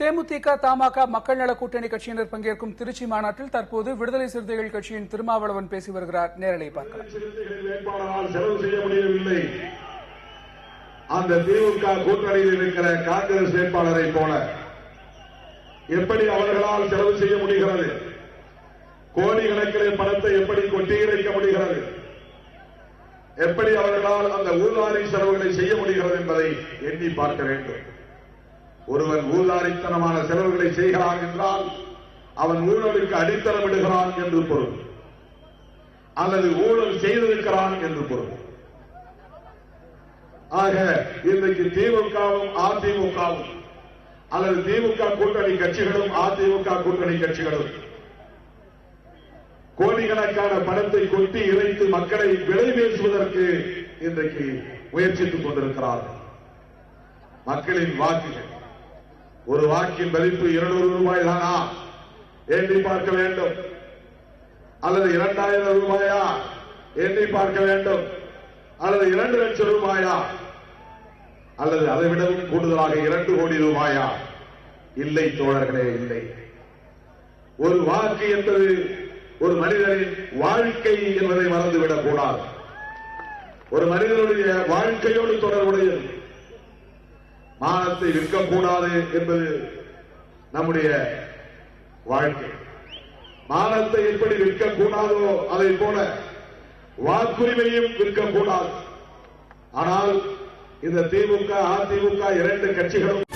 தேமுதிக, தமாக மக்கள் நல கூட்டணி கட்சியினர் பங்கேற்கும் திருச்சி மாநாட்டில் தற்போது விடுதலை சிறுத்தைகள் கட்சியின் திருமாவளவன் பேசி வருகிறார். நேரலை பார்க்கலாம். செலவு செய்ய முடியவில்லை. அந்த திமுக கூட்டணியில் இருக்கிற காங்கிரஸ் வேட்பாளரை போல எப்படி அவர்களால் செலவு செய்ய முடிகிறது? கோடிக்கணக்கிலே பணத்தை எப்படி கொட்டியிறைக்க முடிகிறது? எப்படி அவர்களால் அந்த ஊழாரி செலவுகளை செய்ய முடிகிறது என்பதை எண்ணி பார்க்க வேண்டும். ஒருவன் ஊழாரித்தனமான செலவுகளை செய்கிறான் என்றால் அவன் ஊழலுக்கு அடித்தளமிடுகிறான் என்று பொருள், அல்லது ஊழல் செய்திருக்கிறான் என்று பொருள். ஆக இன்றைக்கு திமுகவும் அதிமுகவும் அல்லது திமுக கூட்டணி கட்சிகளும் அதிமுக கூட்டணி கட்சிகளும் கோடிக்கணக்கான பணத்தை கொட்டி இறைத்து மக்களை விலை பேசுவதற்கு இன்றைக்கு முயற்சித்துக் கொண்டிருக்கிறார்கள். மக்களின் வாக்குகள், ஒரு வாக்கின் மதிப்பு 200 ரூபாய் தானா எண்ணி பார்க்க வேண்டும், அல்லது 2000 ரூபாயா எண்ணி பார்க்க வேண்டும், அல்லது 2 லட்சம் ரூபாயா, அல்லது அதை விடவும் கூடுதலாக 2 கோடி ரூபாயா? இல்லை தோழர்களே, இல்லை. ஒரு வாக்கு என்பது ஒரு மனிதனின் வாழ்க்கை என்பதை மறந்துவிடக் கூடாது. ஒரு மனிதனுடைய வாழ்க்கையோடு தொடர்புடையது. மானத்தை விற்கக்கூடாது என்பது நம்முடைய வாழ்க்கை. மானத்தை எப்படி விற்கக்கூடாதோ அதை போல வாக்குரிமையும் விற்கக்கூடாது. ஆனால் இந்த திமுக அதிமுக 2 கட்சிகளும்